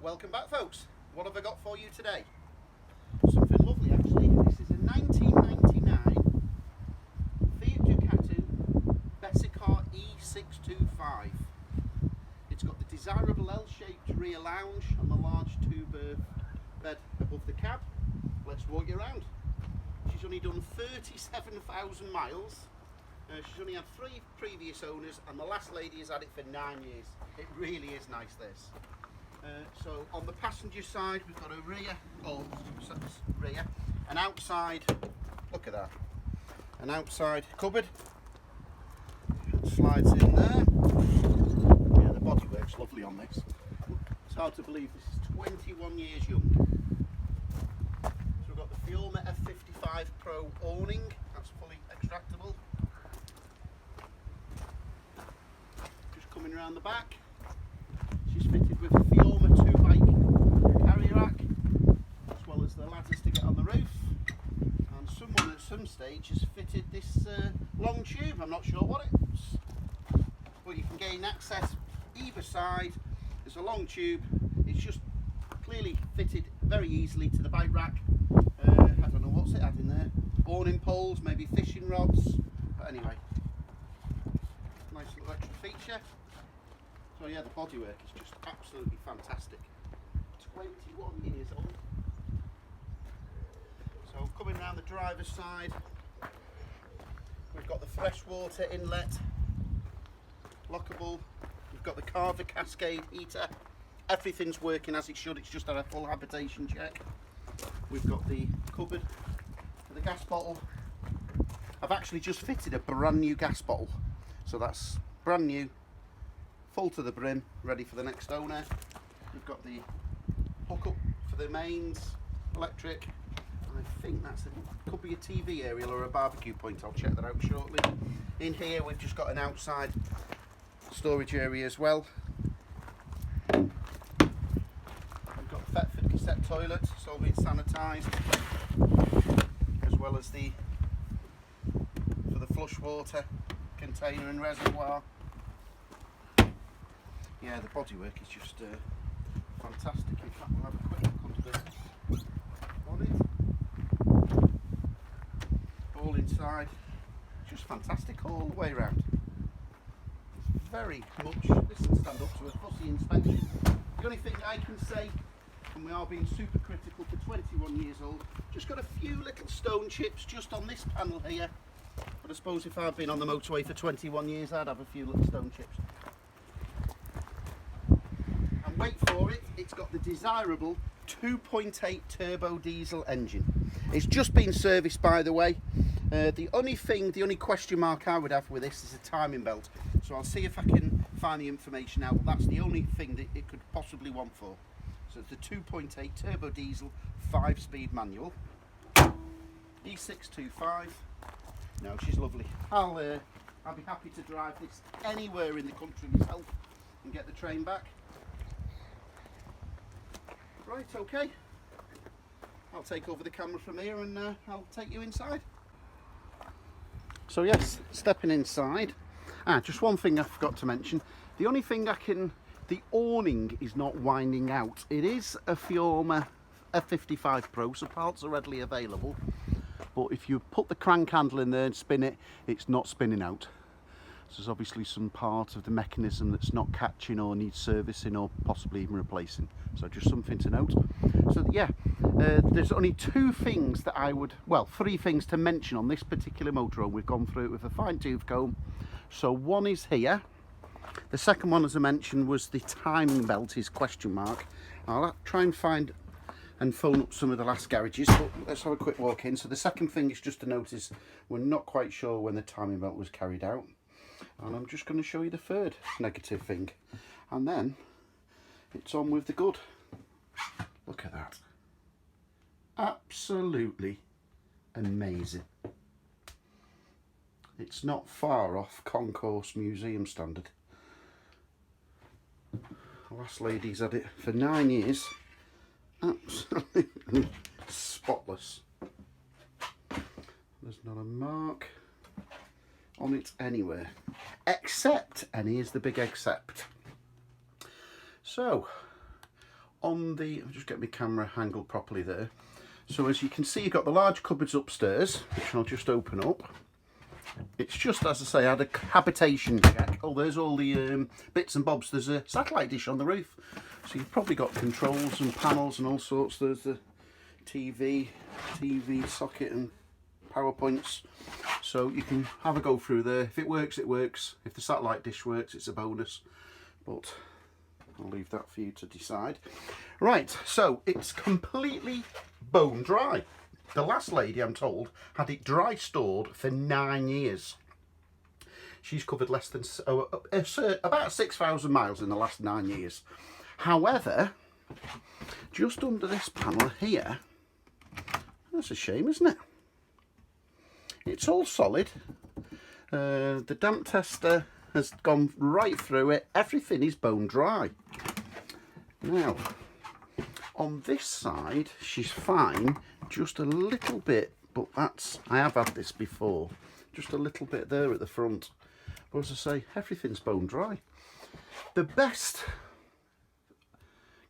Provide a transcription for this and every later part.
Welcome back, folks. What have I got for you today? Something lovely, actually. This is a 1999 Fiat Ducato Bessacarr E625. It's got the desirable L-shaped rear lounge and the large two-berth bed above the cab. Let's walk you around. She's only done 37,000 miles. She's only had 3 previous owners, and the last lady has had it for 9 years. It really is nice, this. So on the passenger side, we've got a rear, an outside, look at that, an outside cupboard. It slides in there. Yeah, the bodywork's lovely on this. It's hard to believe this is 21 years young. So we've got the Fiorma F55 Pro awning, that's fully extractable. Just coming around the back. She's fitted with a Fiorma 2-bike carrier rack, as well as the ladders to get on the roof. And someone at some stage has fitted this long tube. I'm not sure what it's, but you can gain access either side. There's a long tube. It's just clearly fitted very easily to the bike rack. I don't know what's it had in there. Awning poles, maybe fishing rods. But anyway, nice little extra feature. So yeah, the bodywork is just absolutely fantastic. 21 years old. So coming around the driver's side, we've got the freshwater inlet, lockable. We've got the Carver Cascade heater. Everything's working as it should. It's just had a full habitation check. We've got the cupboard for the gas bottle. I've actually just fitted a brand new gas bottle. So that's brand new, full to the brim, ready for the next owner. We've got the hookup for the mains, electric. I think could be a TV aerial or a barbecue point. I'll check that out shortly. In here we've just got an outside storage area as well. We've got a Thetford cassette toilet, it's all been sanitised, as well as for the flush water container and reservoir. Yeah, the bodywork is just fantastic. In fact, we'll have a quick look under the bonnet. All inside, just fantastic all the way around. It's very much, this can stand up to a fussy inspection. The only thing I can say, and we are being super critical for 21 years old, just got a few little stone chips just on this panel here. But I suppose if I'd been on the motorway for 21 years, I'd have a few little stone chips. Wait for it, it's got the desirable 2.8 turbo diesel engine. It's just been serviced, by the way. The only question mark I would have with this is a timing belt. So I'll see if I can find the information out. That's the only thing that it could possibly want for. So it's the 2.8 turbo diesel 5-speed manual. E625. No, she's lovely. I'll be happy to drive this anywhere in the country myself and get the train back. Right, okay, I'll take over the camera from here and I'll take you inside. So yes, stepping inside. Just one thing I forgot to mention. The only thing the awning is not winding out. It is a Fiorma F55 Pro, so parts are readily available. But if you put the crank handle in there and spin it, it's not spinning out. So there's obviously some part of the mechanism that's not catching or needs servicing or possibly even replacing. So just something to note. So yeah, there's only 2 things that well, 3 things to mention on this particular motorhome. We've gone through it with a fine-tooth comb. So one is here. The second one, as I mentioned, was the timing belt is question mark. I'll try and find and phone up some of the last garages, but let's have a quick walk in. So the second thing is just to notice we're not quite sure when the timing belt was carried out. And I'm just going to show you the third negative thing, and then it's on with the good. Look at that, absolutely amazing. It's not far off Concourse Museum standard. The last lady's had it for 9 years, absolutely spotless. There's not a mark on it anywhere, except, and here's the big except. So on the, I'll just get my camera angled properly there. So as you can see, you've got the large cupboards upstairs, which I'll just open up. It's just, as I say, I had a habitation check. Oh, there's all the bits and bobs. There's a satellite dish on the roof. So you've probably got controls and panels and all sorts. There's the TV socket and power points. So you can have a go through there. If it works, it works. If the satellite dish works, it's a bonus. But I'll leave that for you to decide. Right, so it's completely bone dry. The last lady, I'm told, had it dry stored for 9 years. She's covered less than about 6,000 miles in the last 9 years. However, just under this panel here, that's a shame, isn't it? It's all solid. The damp tester has gone right through it. Everything is bone dry. Now, on this side, she's fine. Just a little bit, but that's, I have had this before. Just a little bit there at the front. But as I say, everything's bone dry. The best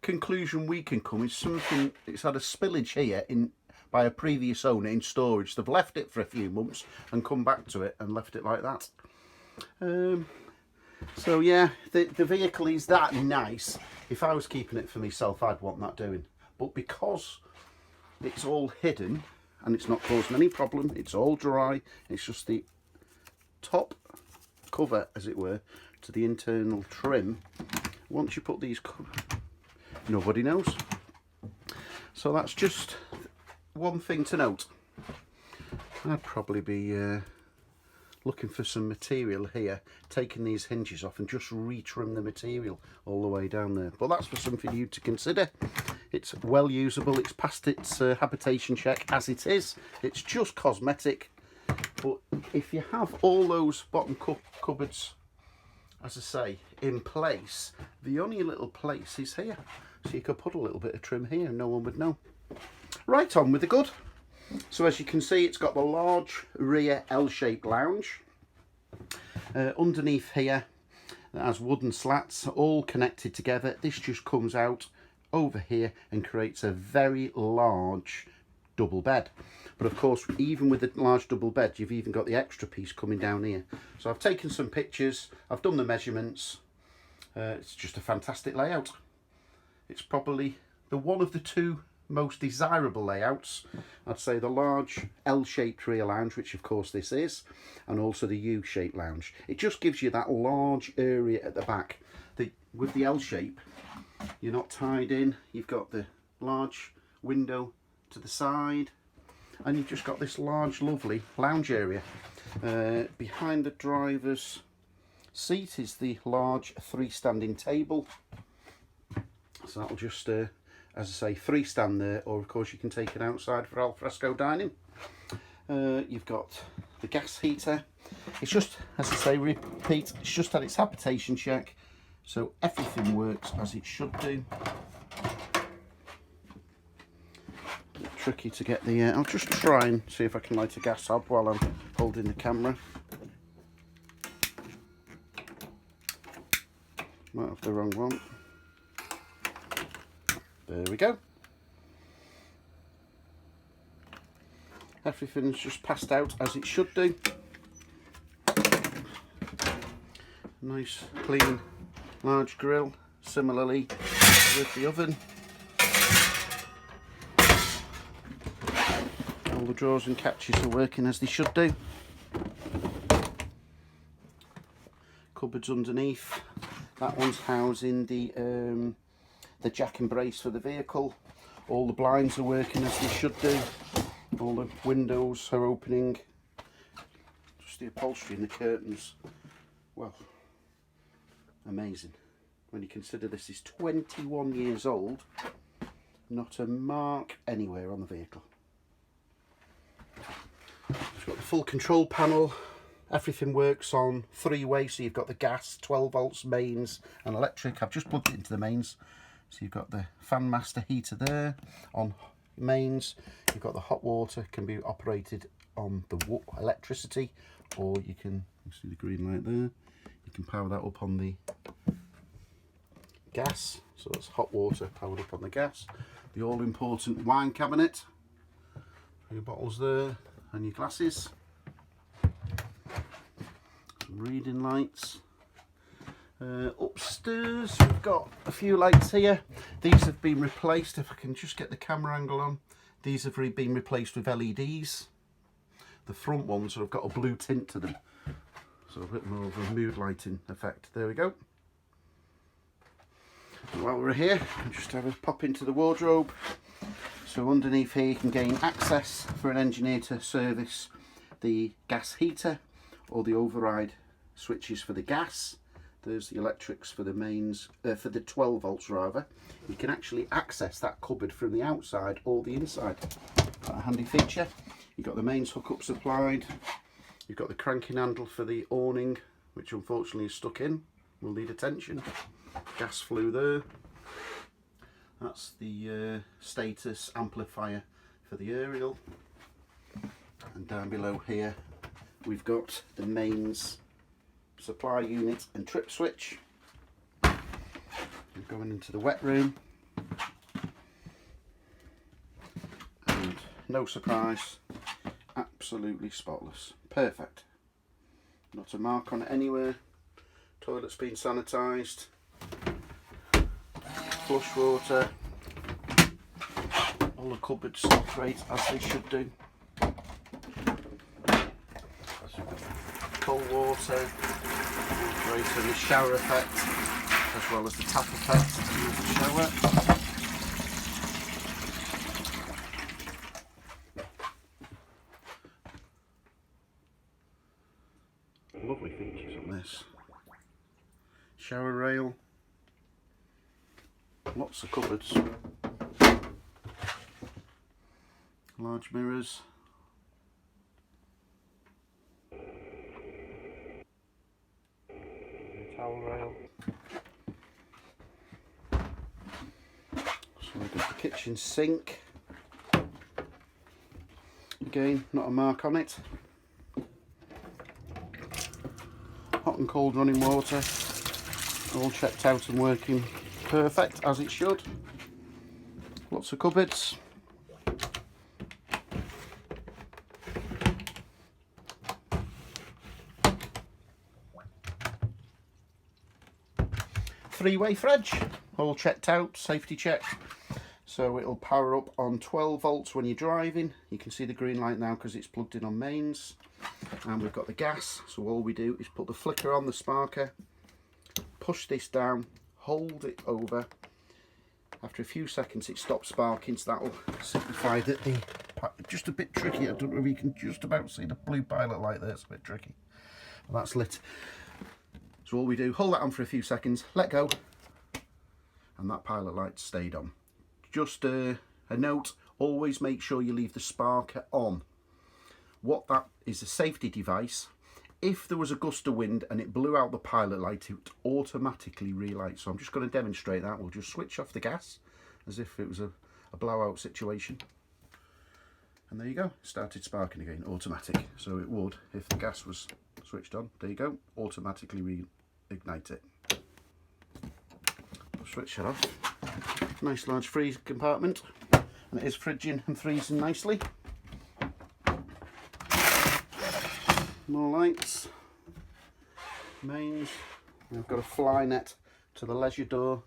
conclusion we can come is something, it's had a spillage here by a previous owner in storage. They've left it for a few months and come back to it and left it like that. So yeah, the vehicle is that nice. If I was keeping it for myself, I'd want that doing. But because it's all hidden and it's not causing any problem, it's all dry, it's just the top cover, as it were, to the internal trim. Once you put these, nobody knows. So that's just one thing to note. I'd probably be looking for some material here, taking these hinges off and just retrim the material all the way down there. But that's for something for you to consider. It's well usable, it's passed its habitation check as it is. It's just cosmetic. But if you have all those bottom cupboards, as I say, in place, the only little place is here. So you could put a little bit of trim here and no one would know. Right, on with the good. So as you can see, it's got the large rear L-shaped lounge. Underneath here, it has wooden slats all connected together. This just comes out over here and creates a very large double bed. But of course, even with the large double bed, you've even got the extra piece coming down here. So I've taken some pictures, I've done the measurements. It's just a fantastic layout. It's probably the one of the two most desirable layouts. I'd say the large L-shaped rear lounge, which of course this is, and also the U-shaped lounge. It just gives you that large area at the back. With the L-shape, you're not tied in. You've got the large window to the side, and you've just got this large, lovely lounge area. Behind the driver's seat is the large freestanding table. So that'll just, as I say, freestand there, or of course you can take it outside for alfresco dining. You've got the gas heater. It's just, as I say, repeat, it's just had its habitation check, so everything works as it should do. A bit tricky to get the, I'll just try and see if I can light a gas hob while I'm holding the camera. Might have the wrong one. There we go. Everything's just passed out as it should do. Nice, clean, large grill. Similarly with the oven. All the drawers and catches are working as they should do. Cupboards underneath. That one's housing the jack and brace for the vehicle. All the blinds are working as they should do. All the windows are opening. Just the upholstery and the curtains. Well, amazing. When you consider this is 21 years old, not a mark anywhere on the vehicle. It's got the full control panel. Everything works on three-way, so you've got the gas, 12 volts, mains and electric. I've just plugged it into the mains. So you've got the fan master heater there on mains. You've got the hot water, can be operated on the electricity, or you can, you see the green light there, you can power that up on the gas. So that's hot water powered up on the gas. The all important wine cabinet. Your bottles there and your glasses. Some reading lights. Upstairs we've got a few lights here. These have been replaced, if I can just get the camera angle on. These have been replaced with LEDs. The front ones have got a blue tint to them, so a bit more of a mood lighting effect. There we go. And while we're here, I'll just have a pop into the wardrobe. So underneath here you can gain access for an engineer to service the gas heater or the override switches for the gas. There's the electrics for the mains, for the 12 volts rather. You can actually access that cupboard from the outside or the inside. Quite a handy feature. You've got the mains hookup supplied. You've got the cranking handle for the awning, which unfortunately is stuck in. Will need attention. Gas flue there. That's the status amplifier for the aerial. And down below here we've got the mains supply unit and trip switch. We're going into the wet room, and no surprise, absolutely spotless, perfect, not a mark on it anywhere. Toilet's been sanitised, flush water, all the cupboards stock great as they should do. Cold water, great for the shower effect as well as the tap effect to use the shower. Lovely features on this. Shower rail, lots of cupboards, large mirrors. Towel rail. So we've got the kitchen sink. Again, not a mark on it. Hot and cold running water. All checked out and working perfect as it should. Lots of cupboards. Three-way fridge, all checked out, safety checked. So it'll power up on 12 volts when you're driving. You can see the green light now because it's plugged in on mains. And we've got the gas, so all we do is put the flicker on the sparker, push this down, hold it over. After a few seconds it stops sparking, so that'll signify that the, just a bit tricky, I don't know if you can just about see the blue pilot light there, it's a bit tricky. Well, that's lit. So all we do, hold that on for a few seconds, let go, and that pilot light stayed on. Just a note, always make sure you leave the sparker on. What that is, a safety device. If there was a gust of wind and it blew out the pilot light, it would automatically relight. So I'm just going to demonstrate that. We'll just switch off the gas as if it was a blowout situation. And there you go, it started sparking again, automatic. So it would if the gas was switched on. There you go, automatically reignite it. I'll switch it off. Nice large freezer compartment, and it is fridging and freezing nicely. More lights, mains. We've got a fly net to the leisure door.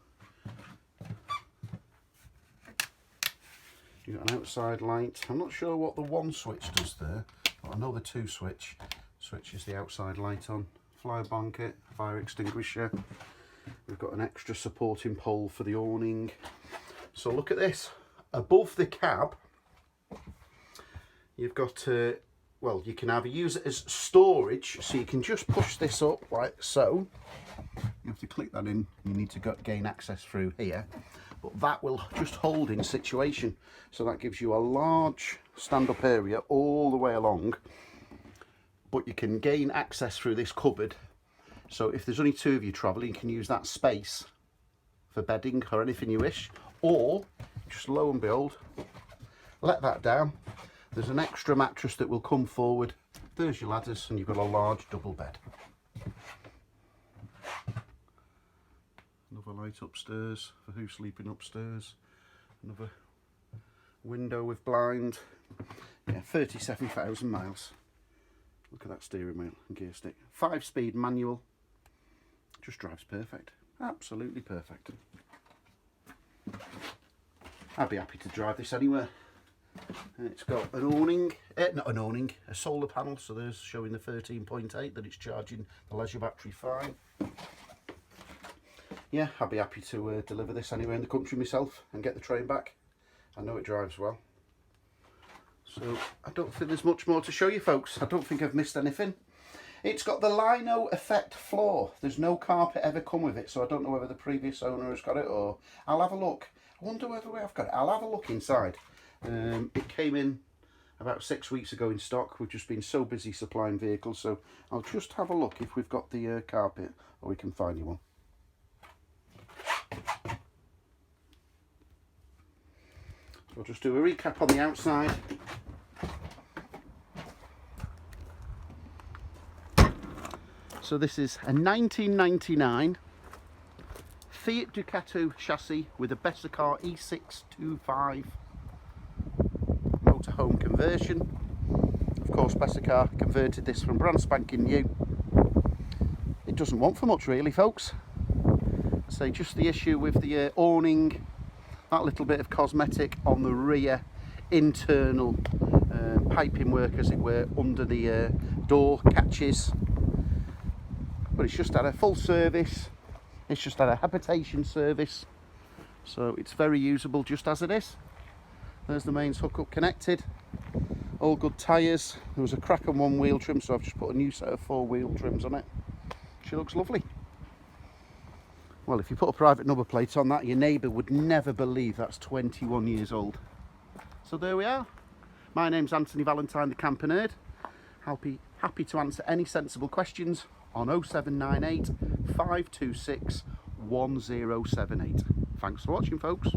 You've got an outside light. I'm not sure what the one switch does there, but I know the two switch switches the outside light on. Fly blanket, fire extinguisher. We've got an extra supporting pole for the awning. So look at this. Above the cab, you've got well, you can either use it as storage, so you can just push this up like so. You have to click that in, you need to gain access through here, but that will just hold in situation. So that gives you a large stand-up area all the way along, but you can gain access through this cupboard. So if there's only two of you travelling, you can use that space for bedding or anything you wish, or just lo and behold, let that down. There's an extra mattress that will come forward. There's your ladders, and you've got a large double bed. Another light upstairs for who's sleeping upstairs. Another window with blind. Yeah, 37,000 miles. Look at that steering wheel and gear stick. 5-speed manual. Just drives perfect. Absolutely perfect. I'd be happy to drive this anywhere. And it's got an awning, not an awning, a solar panel, so there's showing the 13.8 that it's charging the leisure battery fine. Yeah, I'd be happy to deliver this anywhere in the country myself and get the train back. I know it drives well. So I don't think there's much more to show you folks. I don't think I've missed anything. It's got the lino effect floor. There's no carpet ever come with it, so I don't know whether the previous owner has got it or I'll have a look. I wonder whether we have got it. I'll have a look inside. It came in about 6 weeks ago in stock. We've just been so busy supplying vehicles, so I'll just have a look if we've got the carpet or we can find you one. So I'll just do a recap on the outside. So this is a 1999 Fiat Ducato chassis with a Bessacarr E625 motorhome conversion. Of course, Bessacarr converted this from brand spanking new. It doesn't want for much really, folks. So just the issue with the awning, that little bit of cosmetic on the rear internal piping work, as it were, under the door catches. But it's just had a full service. It's just had a habitation service, so it's very usable just as it is. There's the mains hookup connected. All good tyres. There was a crack on one wheel trim, so I've just put a new set of 4 wheel trims on it. She looks lovely. Well, if you put a private number plate on that, your neighbour would never believe that's 21 years old. So there we are. My name's Antony Valentine, the Camper Nerd. Happy to answer any sensible questions on 0798 526 1078. Thanks for watching, folks.